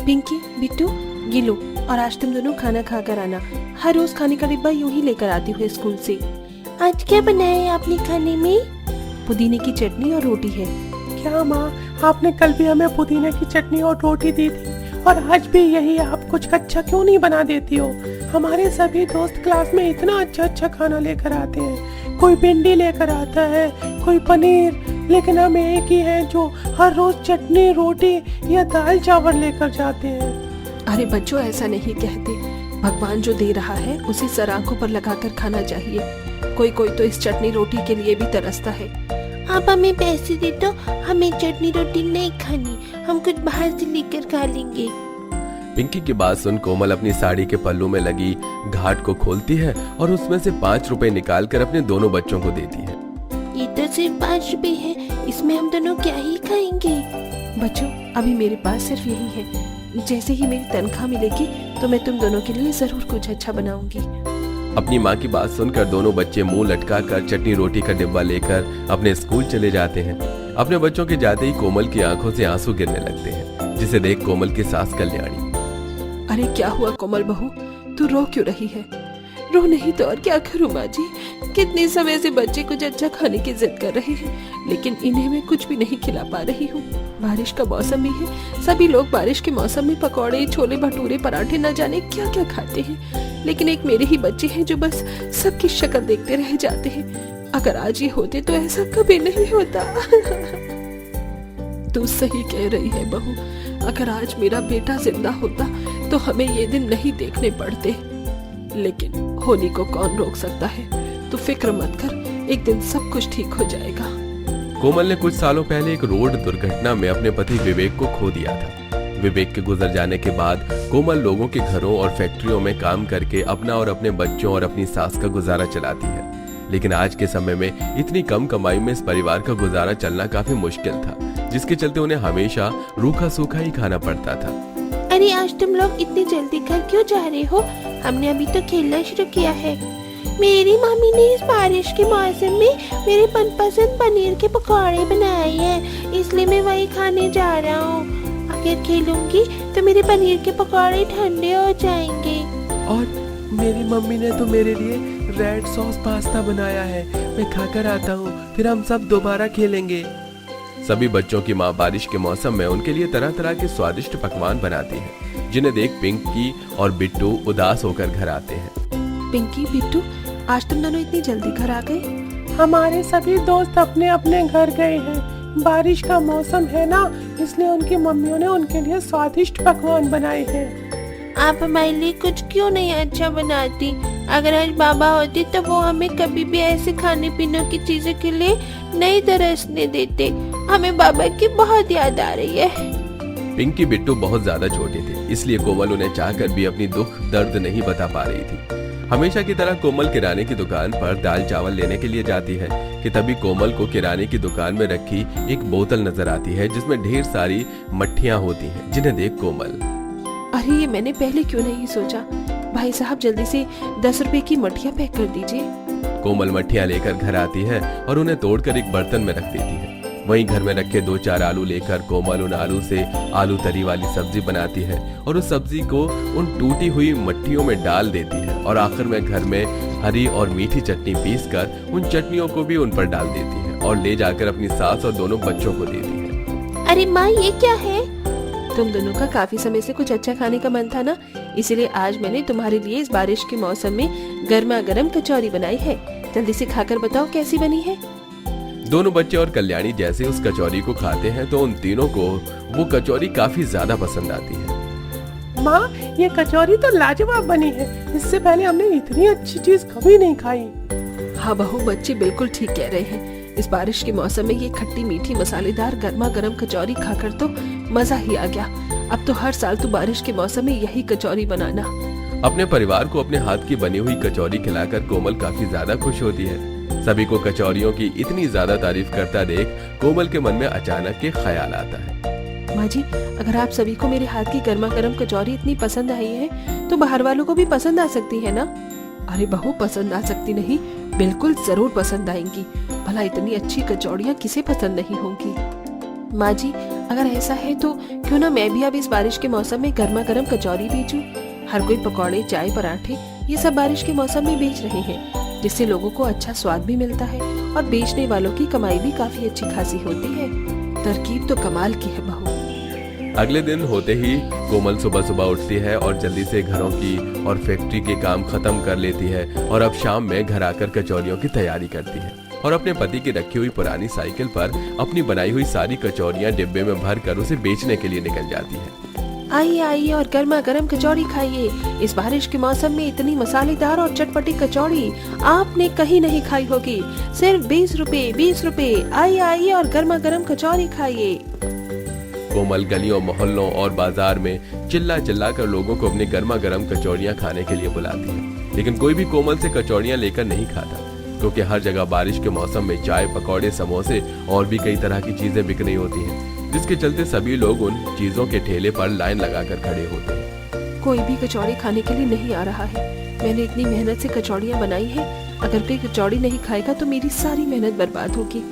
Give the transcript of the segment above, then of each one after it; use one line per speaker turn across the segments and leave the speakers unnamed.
पिंकी, बिट्टू, ये लो, और आज तुम दोनों खाना खा कर आना। हर रोज खाने का डिब्बा यूं ही लेकर आती हूँ स्कूल से। आज क्या बनाया है आपने खाने में? पुदीने की चटनी और रोटी है।
क्या माँ, आपने कल भी हमें पुदीने की चटनी और रोटी दी थी और आज भी यही। आप कुछ अच्छा क्यों नहीं बना देती हो? हमारे सभी दोस्त क्लास में इतना अच्छा अच्छा खाना लेकर आते हैं। कोई भिंडी लेकर आता है, कोई पनीर, लेकिन हम एक ही हैं जो हर रोज चटनी, रोटी या दाल चावल लेकर जाते हैं।
अरे बच्चों, ऐसा नहीं कहते। भगवान जो दे रहा है उसे सर आंखों पर लगाकर खाना चाहिए। कोई कोई तो इस चटनी रोटी के लिए भी तरसता है।
आप हमें पैसे दे दो, हमें चटनी रोटी नहीं खानी, हम कुछ बाहर से लेकर खा लेंगे।
पिंकी की बात सुन कोमल अपनी साड़ी के पल्लू में लगी घाट को खोलती है और उसमें से 5 रुपए निकाल कर अपने दोनों बच्चों को देती है।
ये तो सिर्फ 5 रुपए है, इसमें हम दोनों क्या ही खाएंगे?
बच्चों, अभी मेरे पास सिर्फ यही है। जैसे ही मेरी तनख्वाह मिलेगी तो मैं तुम दोनों के लिए जरूर कुछ अच्छा बनाऊंगी।
अपनी माँ की बात सुनकर दोनों बच्चे मुंह लटकाकर चटनी रोटी का डिब्बा लेकर अपने स्कूल चले जाते हैं। अपने बच्चों के जाते ही कोमल की आंखों से आंसू गिरने लगते हैं, जिसे देख कोमल की सास कल्याणी।
अरे क्या हुआ कोमल बहू, तू रो क्यों रही है? रो नहीं तो और क्या करूं माँ जी। कितने समय से बच्चे कुछ अच्छा खाने की जिद कर रहे हैं, लेकिन इन्हें मैं कुछ भी नहीं खिला पा रही हूँ। बारिश का मौसम भी है, सभी लोग बारिश के मौसम में पकौड़े, छोले भटूरे, पराठे न जाने क्या क्या खाते हैं, लेकिन एक मेरे ही बच्चे हैं जो बस सबकी शक्ल देखते रह जाते हैं। अगर आज ये होते तो ऐसा कभी नहीं होता। तू सही कह रही है बहू, अगर आज मेरा बेटा जिंदा होता तो हमें ये दिन नहीं देखने पड़ते, लेकिन होने को कौन रोक सकता है। तू फिक्र मत कर, एक दिन सब कुछ ठीक हो जाएगा।
कोमल ने कुछ सालों पहले एक रोड दुर्घटना में अपने पति विवेक को खो दिया था। विवेक के गुजर जाने के बाद कोमल लोगों के घरों और फैक्ट्रियों में काम करके अपना और अपने बच्चों और अपनी सास का गुजारा चलाती है, लेकिन आज के समय में इतनी कम कमाई में इस परिवार का गुजारा चलना काफी मुश्किल था, जिसके चलते उन्हें हमेशा रूखा सूखा ही खाना पड़ता था।
अरे आज तुम लोग इतनी जल्दी घर क्यों जा रहे हो? हमने अभी तो खेलना शुरू किया है। मेरी मम्मी ने इस बारिश के मौसम में मेरे मनपसंद पनीर के पकौड़े बनाए हैं, इसलिए मैं वही खाने जा रहा हूँ। अगर खेलूंगी तो मेरे पनीर के पकौड़े ठंडे हो जाएंगे।
और मेरी मम्मी ने तो मेरे लिए रेड सॉस पास्ता बनाया है, मैं खाकर आता हूँ, फिर हम सब दोबारा खेलेंगे।
सभी बच्चों की माँ बारिश के मौसम में उनके लिए तरह तरह के स्वादिष्ट पकवान बनाती है, जिन्हें देख पिंकी और बिट्टू उदास होकर घर आते हैं।
पिंकी, बिट्टू, आज तुम दोनों इतनी जल्दी घर आ गए?
हमारे सभी दोस्त अपने अपने घर गए हैं। बारिश का मौसम है ना, इसलिए उनकी मम्मियों ने उनके लिए स्वादिष्ट पकवान बनाए हैं।
आप हमारे लिए कुछ क्यों नहीं अच्छा बनाती? अगर आज बाबा होते तो वो हमें कभी भी ऐसे खाने पीने की चीजों के लिए नहीं तरसने देते। हमें बाबा की बहुत याद आ रही है।
पिंकी बिट्टू बहुत ज्यादा छोटे थे, इसलिए कोमल उन्हें चाहकर भी अपनी दुख दर्द नहीं बता पा रही थी। हमेशा की तरह कोमल किराने की दुकान पर दाल चावल लेने के लिए जाती है कि तभी कोमल को किराने की दुकान में रखी एक बोतल नजर आती है, जिसमें ढेर सारी मट्ठियां होती हैं, जिन्हें देख कोमल,
अरे ये मैंने पहले क्यों नहीं सोचा। भाई साहब, जल्दी से 10 रुपए की मट्ठियाँ पैक कर दीजिए।
कोमल मट्ठियां लेकर घर आती है और उन्हें तोड़कर एक बर्तन में रख देती है। वहीं घर में रखे 2-4 आलू लेकर कोमल उन आलू से आलू तरी वाली सब्जी बनाती है और उस सब्जी को उन टूटी हुई मट्ठियों में डाल देती है और आखिर में घर में हरी और मीठी चटनी पीसकर उन चटनियों को भी उन पर डाल देती है और ले जाकर अपनी सास और दोनों बच्चों को देती है।
अरे माँ, ये क्या है?
तुम दोनों का काफी समय से कुछ अच्छा खाने का मन था ना, इसीलिए आज मैंने तुम्हारे लिए इस बारिश के मौसम में गर्मा गर्म कचौरी बनाई है। जल्दी से खाकर बताओ कैसी बनी है।
दोनों बच्चे और कल्याणी जैसे उस कचौरी को खाते हैं तो उन तीनों को वो कचौरी काफी ज्यादा पसंद आती है।
माँ, ये कचौरी तो लाजवाब बनी है, इससे पहले हमने इतनी अच्छी चीज कभी नहीं खाई।
हाँ बहू, बच्चे बिल्कुल ठीक कह रहे हैं। इस बारिश के मौसम में ये खट्टी मीठी मसालेदार गर्मा गर्म कचौरी खाकर तो मजा ही आ गया। अब तो हर साल तू बारिश के मौसम में यही कचौरी बनाना।
अपने परिवार को अपने हाथ की बनी हुई कचौरी खिलाकर कोमल काफी ज्यादा खुश होती है। सभी को कचौरियों की इतनी ज्यादा तारीफ करता देख कोमल के मन में अचानक एक ख्याल आता है।
माँ जी, अगर आप सभी को मेरे हाथ की गर्मा गर्म कचौरी इतनी पसंद आई है तो बाहर वालों को भी पसंद आ सकती है ना? अरे बहू, पसंद आ सकती नहीं, बिल्कुल जरूर पसंद आएंगी। भला इतनी अच्छी कचौड़ियाँ किसे पसंद नहीं होंगी। माँ जी, अगर ऐसा है तो क्यों ना मैं भी अब इस बारिश के मौसम में गर्मा गर्म कचौरी बेचूं। हर कोई पकौड़े, चाय, पराठे ये सब बारिश के मौसम में बेच रहे हैं, जिससे लोगों को अच्छा स्वाद भी मिलता है और बेचने वालों की कमाई भी काफी अच्छी खासी होती है। तरकीब तो कमाल की है बहू।
अगले दिन होते ही कोमल सुबह सुबह उठती है और जल्दी से घरों की और फैक्ट्री के काम खत्म कर लेती है और अब शाम में घर आकर कचौरियों की तैयारी करती है और अपने पति की रखी हुई पुरानी साइकिल पर अपनी बनाई हुई सारी कचौरियां डिब्बे में भरकर उसे बेचने के लिए निकल जाती है।
आइए आइए और गर्मा गर्म कचौड़ी खाइए। इस बारिश के मौसम में इतनी मसालेदार और चटपटी कचौड़ी आपने कहीं नहीं खाई होगी। सिर्फ 20 रुपए 20 रुपए। आइए आइए और गर्मा गर्म कचौड़ी खाइए।
कोमल गलियों, मोहल्लों और बाजार में चिल्ला चिल्ला कर लोगों को अपनी गर्मा गर्म कचौरियां खाने के लिए बुलाती है, लेकिन कोई भी कोमल से कचौरियां लेकर नहीं खाता, क्योंकि हर जगह बारिश के मौसम में चाय, पकौड़े, समोसे और भी कई तरह की चीजें बिक रही होती हैं, जिसके चलते सभी लोग उन चीजों के ठेले पर लाइन लगाकर खड़े होते हैं।
कोई भी कचौड़ी खाने के लिए नहीं आ रहा है। मैंने इतनी मेहनत से कचौड़ियाँ बनाई है, अगर कोई कचौड़ी नहीं खाएगा तो मेरी सारी मेहनत बर्बाद होगी।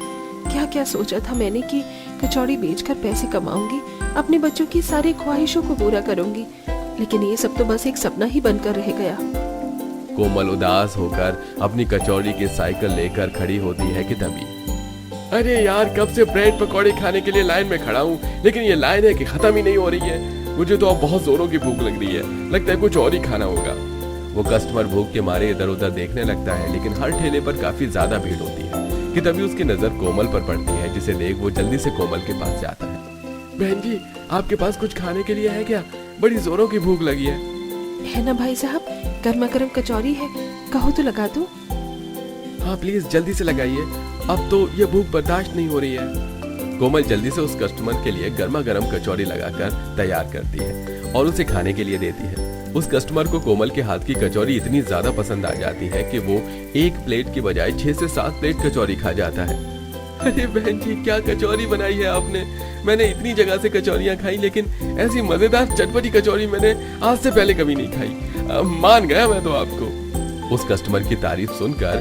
क्या क्या सोचा था मैंने कि कचौड़ी बेचकर पैसे कमाऊंगी, अपने बच्चों की सारी ख्वाहिशों को पूरा करूंगी, लेकिन ये सब तो बस एक सपना ही बनकर रह गया।
कोमल उदास होकर अपनी कचौड़ी की साइकिल लेकर खड़ी होती है कि तभी, अरे यार, कब से ब्रेड पकौड़े खाने के लिए लाइन में खड़ा हूँ, लेकिन ये लाइन है कि खत्म ही नहीं हो रही है। मुझे तो अब बहुत जोरों की भूख लग रही है, लगता है कुछ और ही खाना होगा। वो कस्टमर भूख के मारे इधर उधर देखने लगता है, लेकिन हर ठेले पर काफी ज्यादा भीड़ होती है कि तभी उसकी नजर कोमल पर पड़ती है, जिसे देख वो जल्दी से कोमल के पास जाता है। बहन जी, आपके पास कुछ खाने के लिए है क्या? बड़ी जोरों की भूख लगी
है ना भाई साहब, गर्मा गर्म कचौरी है, कहो तो लगा दूं?
हाँ प्लीज जल्दी से लगाइए, अब तो ये भूख बर्दाश्त नहीं हो रही है। कोमल जल्दी से उस कस्टमर के लिए गर्मा गर्म कचौरी लगाकर तैयार करती है और उसे खाने के लिए देती है। उस कस्टमर को कोमल के हाथ की कचौरी इतनी ज्यादा पसंद आ जाती है कि वो एक प्लेट की बजाय 6 से 7 प्लेट कचौरी खा जाता है। अरे बहन जी, क्या कचौरी बनाई है आपने। मैंने इतनी जगह से कचौरियां खाई, लेकिन ऐसी मजेदार चटपटी कचौरी मैंने आज से पहले कभी नहीं खाई। मान गया मैं तो आपको। उस कस्टमर की तारीफ सुनकर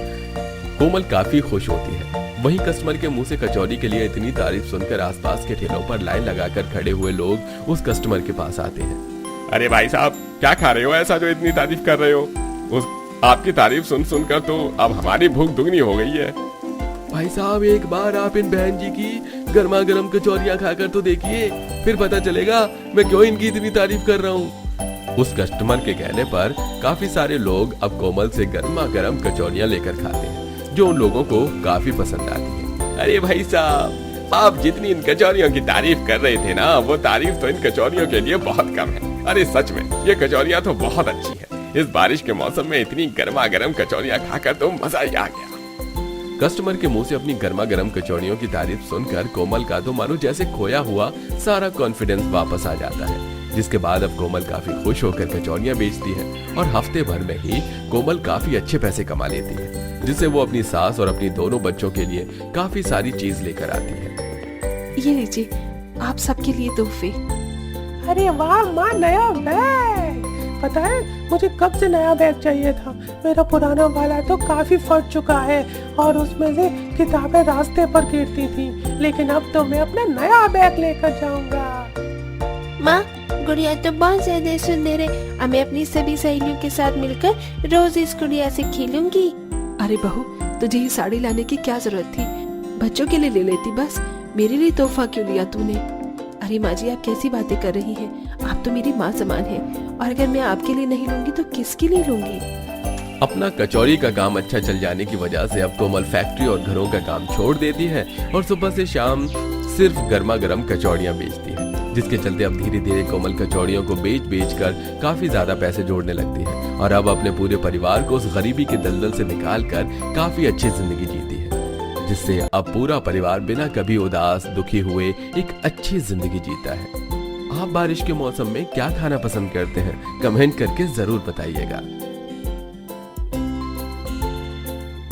कोमल काफी खुश होती है। वहीं कस्टमर के मुंह से कचौरी के लिए इतनी तारीफ सुनकर आसपास के ठेलों पर लाइन लगाकर खड़े हुए लोग उस कस्टमर के पास आते हैं।
अरे भाई साहब, क्या खा रहे हो ऐसा जो इतनी तारीफ कर रहे हो? उस आपकी तारीफ सुन सुनकर तो अब हमारी भूख दुगनी हो गई है।
भाई साहब, एक बार आप इन बहन जी की गर्मा गर्म कचौरियां खाकर तो देखिए, फिर पता चलेगा मैं क्यों इनकी इतनी तारीफ कर रहा हूँ। उस कस्टमर के कहने पर काफी सारे लोग अब कोमल से गर्मा गर्म कचौरियां लेकर खाते हैं, जो उन लोगों को काफी पसंद आती है।
अरे भाई साहब, आप जितनी इन कचौरियों की तारीफ कर रहे थे ना, वो तारीफ तो इन कचौरियों के लिए बहुत कम है। अरे सच में ये कचौरियां तो बहुत अच्छी है। इस बारिश के मौसम में इतनी गर्मा गर्म कचौरियां खाकर तो मजा ही आ गया।
कस्टमर के मुंह से अपनी गर्मा गर्म कचौड़ियों की तारीफ सुनकर कोमल का तो मानो जैसे खोया हुआ सारा कॉन्फिडेंस वापस आ जाता है, जिसके बाद अब कोमल काफी खुश होकर कचौड़ियां बेचती है और हफ्ते भर में ही कोमल काफी अच्छे पैसे कमा लेती है, जिससे वो अपनी सास और अपनी दोनों बच्चों के लिए काफी सारी चीज लेकर आती है।
ये लीजिए, आप सबके लिए तोहफे।
अरे वाह माँ, नया बैग। पता है मुझे कब से नया बैग चाहिए था। मेरा पुराना वाला तो काफी फट चुका है और उसमें से किताबें रास्ते पर गिरती थी, लेकिन अब तो मैं अपना नया बैग लेकर जाऊंगा।
माँ, गुड़िया तो बहुत ज्यादा सुंदर है। अब मैं अपनी सभी सहेलियों के साथ मिलकर रोज इस गुड़िया से खेलूंगी।
अरे बहू, तुझे ये साड़ी लाने की क्या जरूरत थी? बच्चों के लिए ले लेती बस, मेरे लिए तोहफा क्यों लिया तूने? अरे माँ जी, आप कैसी बातें कर रही हैं? आप तो मेरी माँ समान हैं, और अगर मैं आपके लिए नहीं लूंगी तो किसके लिए लूंगी?
अपना कचौरी का काम अच्छा चल जाने की वजह से अब कोमल फैक्ट्री और घरों का काम छोड़ देती है और सुबह से शाम सिर्फ गर्मा गर्म कचौड़ियां बेचती है, जिसके चलते अब धीरे धीरे कोमल कचौड़ियों को बेच कर काफी ज्यादा पैसे जोड़ने लगती है और अब अपने पूरे परिवार को उस गरीबी के दलदल से निकालकर काफी अच्छी जिंदगी जीती है, जिससे अब पूरा परिवार बिना कभी उदास दुखी हुए एक अच्छी जिंदगी जीता है। आप बारिश के मौसम में क्या खाना पसंद करते हैं? कमेंट करके जरूर बताइएगा।